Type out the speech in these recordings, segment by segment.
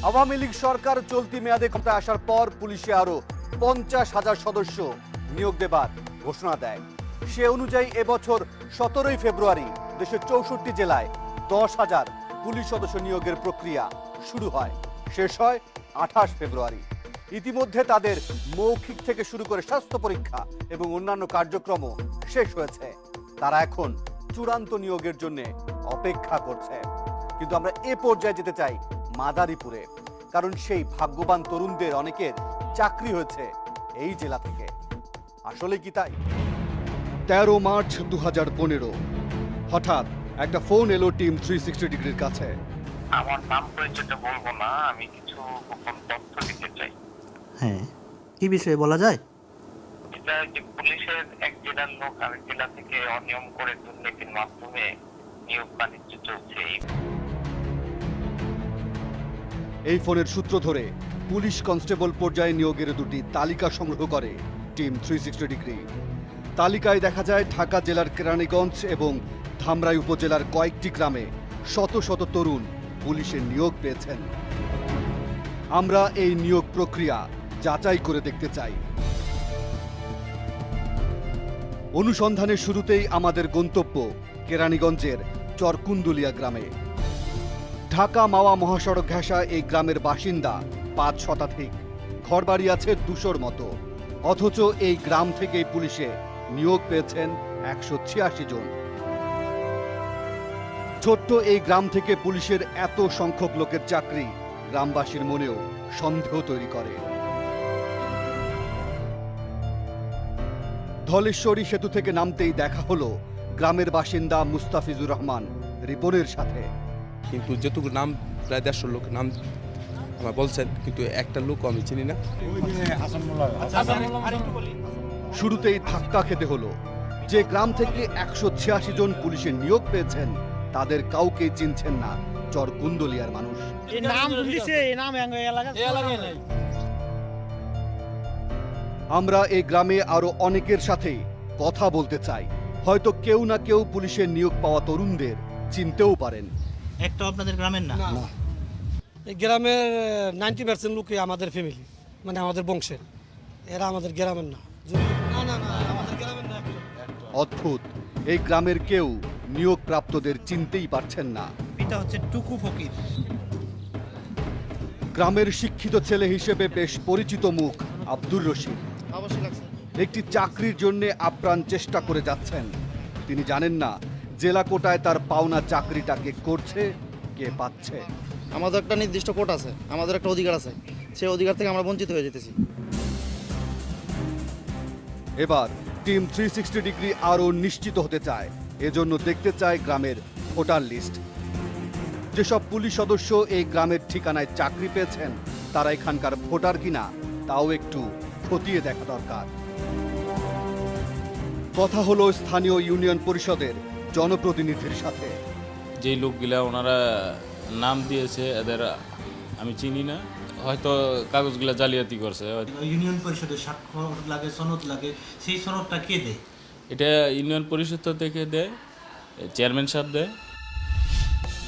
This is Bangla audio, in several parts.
আওয়ামী লীগ সরকার চলতি মেয়াদে ক্ষমতায় আসার পর পুলিশে আরো 50,000 সদস্য নিয়োগ দেবার ঘোষণা দেয়। সে অনুযায়ী এবছর 17 ফেব্রুয়ারি দেশের 64 জেলায় 10,000 পুলিশ সদস্য নিয়োগের প্রক্রিয়া শুরু হয়, শেষ হয় 28 ফেব্রুয়ারি। ইতিমধ্যে তাদের মৌখিক থেকে শুরু করে স্বাস্থ্য পরীক্ষা এবং অন্যান্য কার্যক্রমও শেষ হয়েছে। তারা এখন চূড়ান্ত নিয়োগের জন্য অপেক্ষা করছে। কিন্তু আমরা এ পর্যায়ে যেতে চাই মাদারীপুরে, কারণ সেই ভাগ্যবান তরুণদের অনেকের চাকরি হয়েছে এই জেলা থেকে। আসলে কি তাই? 13 মার্চ 2015 হঠাৎ একটা ফোন এলো টিম 360 ডিগ্রির কাছে। আমার নাম পরিচয়টা বলবো না, আমি কিছু গোপন তথ্য দিতে চাই। হ্যাঁ, কি বিষয়ে বলা যায়? এটা যে পুলিশের এক জেলার লোক আরেক জেলা থেকে অনিয়ম করে দুর্নীতির মাধ্যমে নিয়োগ বাণিজ্য চলছে। এই ফোনের সূত্র ধরে পুলিশ কনস্টেবল পর্যায়ে নিয়োগের দুটি তালিকা সংগ্রহ করে টিম 360 ডিগ্রি। তালিকায় দেখা যায় ঢাকা জেলার কেরানীগঞ্জ এবং ধামরাই উপজেলার কয়েকটি গ্রামে শত শত তরুণ পুলিশের নিয়োগ পেয়েছেন। আমরা এই নিয়োগ প্রক্রিয়া যাচাই করে দেখতে চাই। অনুসন্ধানের শুরুতেই আমাদের গন্তব্য কেরানীগঞ্জের চরকুন্দুলিয়া গ্রামে। ঢাকা মাওয়া মহাসড়ক ঘেঁষা এই গ্রামের বাসিন্দা 5 শতাধিক, ঘরবাড়ি আছে 200-র মতো। অথচ এই গ্রাম থেকেই পুলিশে নিয়োগ পেয়েছেন 186 জন। ছোট্ট এই গ্রাম থেকে পুলিশের এত সংখ্যক লোকের চাকরি গ্রামবাসীর মনেও সন্দেহ তৈরি করে। ধলেশ্বরী সেতু থেকে নামতেই দেখা হলো গ্রামের বাসিন্দা মুস্তাফিজুর রহমান রিপনের সাথে। কিন্তু যেটুকু নাম প্রায় 150 লোক নাম আমার বলছেন, কিন্তু একটা লোক আমি চিনি না। শুরুতেই ধাক্কা খেতে হলো। যে গ্রাম থেকে 186 জন পুলিশের নিয়োগ পেয়েছেন তাদের কাউকে চিনছেন না চরকুন্দলিয়ার মানুষ। আমরা এই গ্রামে আরো অনেকের সাথে কথা বলতে চাই। হয়তো কেউ না কেউ পুলিশের নিয়োগ পাওয়া তরুণদের চিনতেও পারেন। একটা আপনাদের গ্রামের না? এই গ্রামের 90% লোকই আমাদের ফ্যামিলি, মানে আমাদের বংশের। এরা আমাদের গ্রামের না। আমাদের গ্রামের না। অদ্ভুত, এই গ্রামের কেউ নিয়োগ প্রাপ্তদের চিনতেই পারছেন না। এটা হচ্ছে টুকু ফকির। গ্রামের শিক্ষিত ছেলে হিসেবে বেশ পরিচিত মুখ আব্দুর রশিদ একটি চাকরির জন্য আপ্রাণ চেষ্টা করে যাচ্ছেন। তিনি জানেন না জেলা কোটায় তার পাওনা চাকরিটা কে করছে, কে পাচ্ছে। আমাদের একটা নির্দিষ্ট কোট আছে, আমাদের একটা অধিকার আছে, সেই অধিকার থেকে আমরা বঞ্চিত হয়ে যেতেছি। এবার টিম 360 ডিগ্রি আরও নিশ্চিত হতে চায়, এজন্য দেখতে চায় গ্রামের ভোটার লিস্ট। যেসব পুলিশ সদস্য এই গ্রামের ঠিকানায় চাকরি পেয়েছেন তারা এখানকার ভোটার কিনা তাও একটু খতিয়ে দেখা দরকার। কথা হলো স্থানীয় ইউনিয়ন পরিষদের জনপ্রতিনিধির সাথে। যেই লোকগুলা ওনারা নাম দিয়েছে এদের আমি চিনি না, হয়তো কাগজগুলা জালিয়াতি করছে। ইউনিয়ন পরিষদের স্বাক্ষর লাগে, সনদ লাগে, সেই সনদটা কে দেয়? এটা ইউনিয়ন পরিষদ থেকে দেয়, চেয়ারম্যান সাহেব দেয়।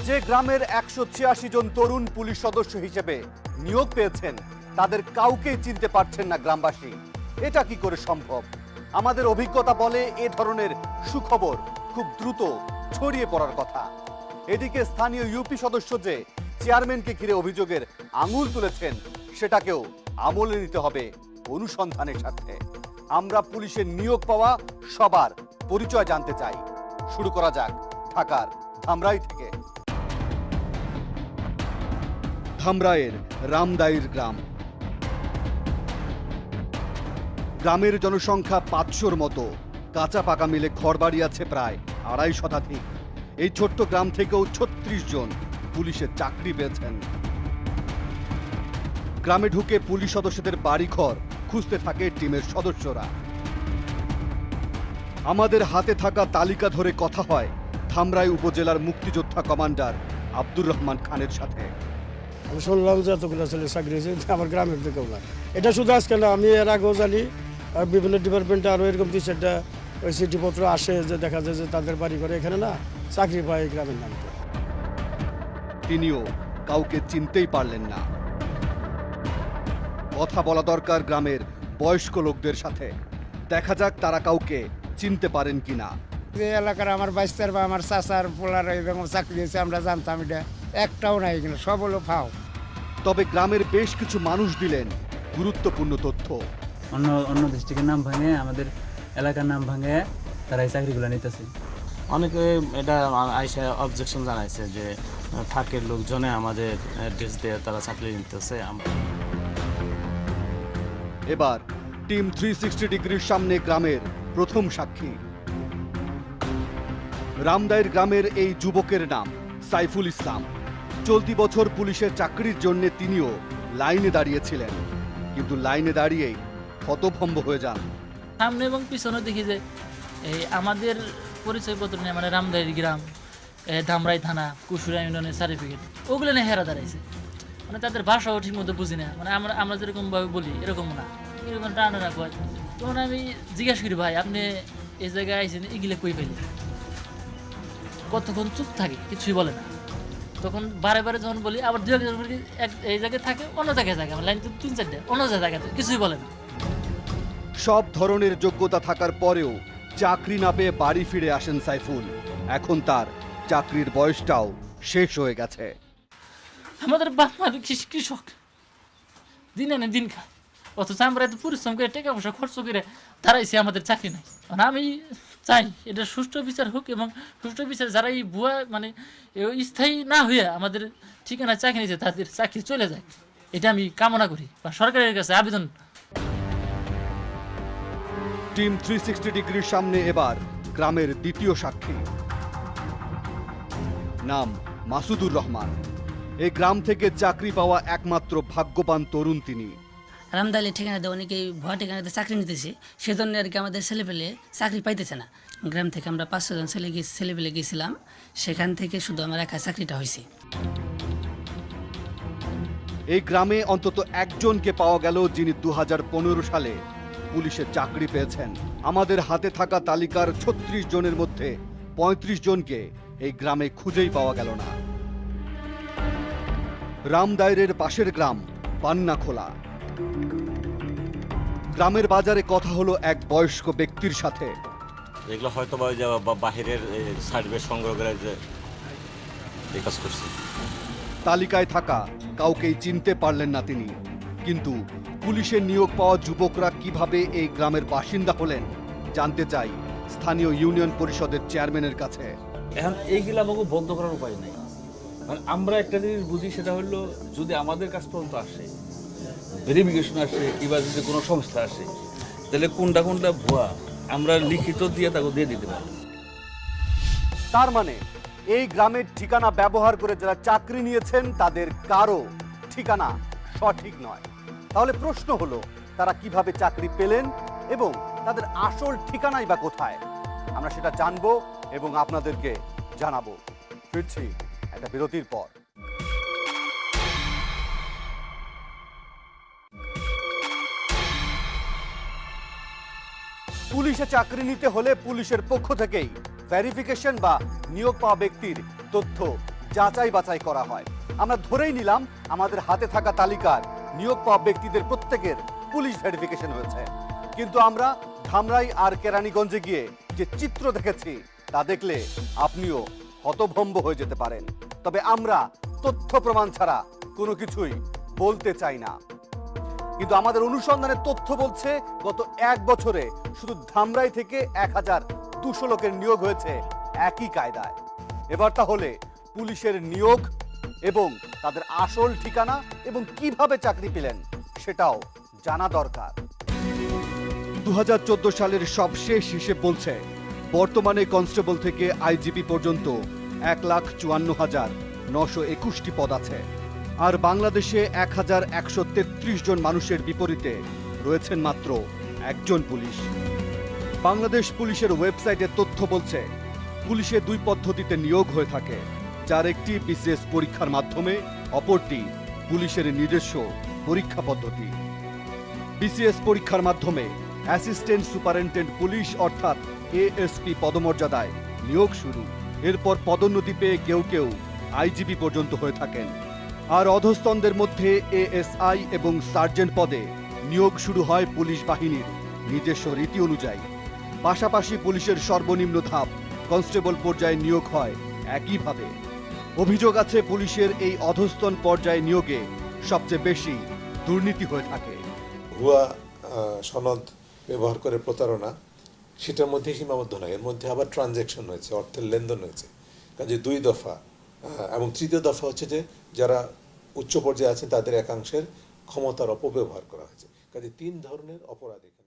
যে গ্রামের 186 জন তরুণ পুলিশ সদস্য হিসেবে নিয়োগ পেয়েছেন তাদের কাউকেই চিনতে পারছেন না গ্রামবাসী। এটা কি করে সম্ভব? আমাদের অভিজ্ঞতা বলে এ ধরনের সুখবর খুব দ্রুত ছড়িয়ে পড়ার কথা। এদিকে স্থানীয় ইউপি সদস্য যে চেয়ারম্যানকে ঘিরে অভিযোগের আঙুল তুলেছেন সেটাকেও আমলে নিতে হবে অনুসন্ধানের সাথে। আমরা পুলিশের নিয়োগ পাওয়া সবার পরিচয় জানতে চাই। শুরু করা যাক ঢাকার ধামরাই থেকে। ধামরাইয়ের রামদাইর গ্রাম। গ্রামের জনসংখ্যা 500-র মতো, কাঁচা পাকা মিলে ঘরবাড়ি আছে প্রায় 250 শতাধিক। এই ছোট্ট গ্রাম থেকেও 36 জন পুলিশের চাকরি পেয়েছেন। গ্রামে ঢুকে পুলিশ সদস্যদের বাড়িঘর খুঁজতে থাকে টিমের সদস্যরা। আমাদের হাতে থাকা তালিকা ধরে কথা হয় ধামরাই উপজেলার মুক্তিযোদ্ধা কমান্ডার আব্দুর রহমান খানের সাথে। আমি শুনলাম যে এতগুলো ছেলে চাকরি হয়েছে আমার গ্রামের দিকেও না। এটা শুধু আজকে না, আমি এর আগেও জানি, আর বিভিন্ন ডিপার্টমেন্টে আরও এরকম 2-4টা ওই চিঠিপত্র আসে যে দেখা যায় যে তাদের বাড়ি করে এখানে না চাকরি পায় গ্রামের নামে। তিনিও কাউকে চিনতেই পারলেন না। কথা বলা দরকার গ্রামের বয়স্ক লোকদের সাথে, দেখা যাক তারা কাউকে চিনতে পারেন কিনা। যে এলাকার আমার বাইস্তার বা আমার চাচার পোলার এরকম চাকরি হয়েছে আমরা জানতাম, এটা একটাও নাই এখানে, সব হলো ফাও। তবে গ্রামের বেশ কিছু মানুষ দিলেন গুরুত্বপূর্ণ তথ্য। অন্য অন্য ডিস্ট্রিক্টের নাম ভাঙে আমাদের এলাকার নাম ভাঙে তারা এই চাকরিগুলো নিতেছে। অনেকে এটা আইসা অবজেকশন জানাইছে যে ফাঁকের লোকজনে আমাদের অ্যাড্রেস দিয়ে তারা চাকরি নিতেছে। এবার টিম 360 ডিগ্রির সামনে গ্রামের প্রথম সাক্ষী। রামদাইর গ্রামের এই যুবকের নাম সাইফুল ইসলাম। চলতি বছর পুলিশের চাকরির জন্য তিনিও লাইনে দাঁড়িয়েছিলেন, কিন্তু লাইনে দাঁড়িয়েই হতভম্ব হয়ে যান। সামনে এবং পিছনে দেখি যে এই আমাদের পরিচয়পত্র নিয়ে মানে রামদাইর গ্রাম, ধামরাই থানা, কুশুরা ইউনিয়নের সার্টিফিকেট, ওগুলো নিয়ে হেরা দাঁড়াইছে। মানে তাদের ভাষাও ঠিক মতো বুঝি না, মানে আমরা যেরকমভাবে বলি এরকম না, এরকম টানা না কয়। তখন আমি জিজ্ঞাসা করি, ভাই আপনি এই জায়গায় আইসেন, এগুলো কই পেলেন? কতক্ষণ চুপ থাকে, কিছুই বলে না। তখন বারে বারে যখন বলি, আবার দু একজন এই জায়গায় থাকে, অন্য জায়গায় থাকে, আমার লাইন তো 3-4টা, অন্য জায়গাতে কিছুই বলে না। সব ধরনের যোগ্যতা থাকার পরেও চাকরি না পেয়ে বাড়ি ফিরে আসেন সাইফুল। এখন তার চাকরির বয়সটাও শেষ হয়ে গেছে। আমাদের বাপ মা কৃষক, দিন আনে দিন খায়, অথচ আমরা এত পরিশ্রম করে টাকা পয়সা খরচ করে দাঁড়াইছি, আমাদের চাকরি নাই। মানে আমি চাই এটা সুষ্ঠু বিচার হোক, এবং সুষ্ঠু বিচার যারা এই ভুয়া মানে স্থায়ী না হয়ে আমাদের ঠিকানা চাকরি নিয়েছে তাদের চাকরি চলে যায়, এটা আমি কামনা করি বা সরকারের কাছে আবেদন। টিম 360 ডিগ্রির সামনে এবার গ্রামের দ্বিতীয় সাক্ষী। নাম মাসুদুর রহমান। এই গ্রাম থেকে চাকরি পাওয়া একমাত্র ভাগ্যবান তরুণ তিনি। রামদাইলে ঠিকানা দেয়, অনেকেই ভুয়া ঠিকানাতে চাকরি নিতেছে, সেজন্য আর কি আমাদের ছেলেপেলে চাকরি পাইতেছে না। গ্রাম থেকে আমরা 5-6 জন ছেলেপেলে গেছিলাম, সেখান থেকে শুধু আমার একা চাকরিটা হয়েছে। এই গ্রামে অন্তত একজনকে পাওয়া গেল যিনি 2015 সালে পুলিশের চাকরি পেয়েছেন। আমাদের হাতে থাকা তালিকার 36 জনের মধ্যে 35 জনকে এই গ্রামে খুঁজেই পাওয়া গেল না। রামদাইরের পাশের গ্রাম পান্নাখোলা। গ্রামের বাজারে কথা হলো এক বয়স্ক ব্যক্তির সাথে। এগুলো হয়তো বাহিরের সার্টিফিকেট সংগ্রহ করে যে এই কাজ করছে। তালিকায় থাকা কাউকেই চিনতে পারলেন না তিনি, কিন্তু পুলিশের নিয়োগ পাওয়া যুবকরা কিভাবে এই গ্রামের বাসিন্দা হলেন জানতে চাই স্থানীয় ইউনিয়ন পরিষদের চেয়ারম্যানের কাছে। এখন এইগুলো আমাকে বন্ধ করার উপায় নেই। মানে আমরা একটা জিনিস বুঝি, সেটা হলো যদি আমাদের কাছ পর্যন্ত আসে, ভেরিফিকেশন আসে, কিংবা যদি কোনো সংস্থা আসে, তাহলে কোনটা কোনটা ভুয়া আমরা লিখিত দিয়ে তাকে দিয়ে দিতে পারি। তার মানে এই গ্রামের ঠিকানা ব্যবহার করে যারা চাকরি নিয়েছেন তাদের কারো ঠিকানা সঠিক নয়। তাহলে প্রশ্ন হলো, তারা কিভাবে চাকরি পেলেন এবং তাদের আসল ঠিকানাই বা কোথায়? আমরা সেটা জানবো এবং আপনাদেরকে জানাবো। ফিরছি একটা বিরতির পর। পুলিশে চাকরি নিতে হলে পুলিশের পক্ষ থেকেই ভেরিফিকেশন বা নিয়োগ পাওয়া ব্যক্তির তথ্য যাচাই বাছাই করা হয়। আমরা ধরেই নিলাম আমাদের হাতে থাকা তালিকার নিয়োগ পাওয়া ব্যক্তিদের প্রত্যেকের পুলিশ ভেরিফিকেশন হয়েছে, কিন্তু আমরা ধামরাই আর কেরানীগঞ্জে গিয়ে যে চিত্র দেখেছি তা দেখলে আপনিও হতভম্ব হয়ে যেতে পারেন। তবে আমরা তথ্য প্রমাণ ছাড়া কোনো কিছুই বলতে চাই না, কিন্তু আমাদের অনুসন্ধানের তথ্য বলছে গত 1 বছরে শুধু ধামরাই থেকে 1200 লোকের নিয়োগ হয়েছে একই কায়দায়। এবার তাহলে পুলিশের নিয়োগ এবং তাদের আসল ঠিকানা এবং কিভাবে চাকরি পেলেন সেটাও জানা দরকার। 2014 সালের সবশেষ হিসেব বলছে বর্তমানে কনস্টেবল থেকে আইজিপি পর্যন্ত 1,54,921টি পদ আছে, আর বাংলাদেশে 1133 জন মানুষের বিপরীতে রয়েছেন মাত্র একজন পুলিশ। বাংলাদেশ পুলিশের ওয়েবসাইটে তথ্য বলছে পুলিশে 2 পদ্ধতিতে নিয়োগ হয়ে থাকে, যার একটি বিসিএস পরীক্ষার মাধ্যমে, অপরটি পুলিশের নিজস্ব পরীক্ষা পদ্ধতি। বিসিএস পরীক্ষার মাধ্যমে অ্যাসিস্ট্যান্ট সুপারিনটেন্ডেন্ট পুলিশ অর্থাৎ এএসপি পদমর্যাদায় নিয়োগ শুরু। এরপর পদোন্নতি পেয়ে কেউ কেউ আইজিপি পর্যন্ত হয়ে থাকেন। আর অধস্তনদের মধ্যে এএসআই এবং সার্জেন্ট পদে নিয়োগ শুরু হয় পুলিশ বাহিনীর নিজস্ব রীতি অনুযায়ী। পাশাপাশি পুলিশের সর্বনিম্ন ধাপ কনস্টেবল পর্যায়ে নিয়োগ হয় একইভাবে। অভিযোগ আছে পুলিশের এই অধস্তন পর্যায়ে নিয়োগে সবচেয়ে বেশি দুর্নীতি হয়ে থাকে। ভুয়া সনদ ব্যবহার করে প্রতারণা, সেটার মধ্যে সীমাবদ্ধ নয়, এর মধ্যে আবার ট্রানজ্যাকশন হয়েছে, অর্থের লেনদেন হয়েছে। কাজে 2 দফা এবং 3য় দফা হচ্ছে যে যারা উচ্চ পর্যায়ে আছেন তাদের একাংশের ক্ষমতার অপব্যবহার করা হয়েছে। কাজে 3 ধরনের অপরাধ এখানে।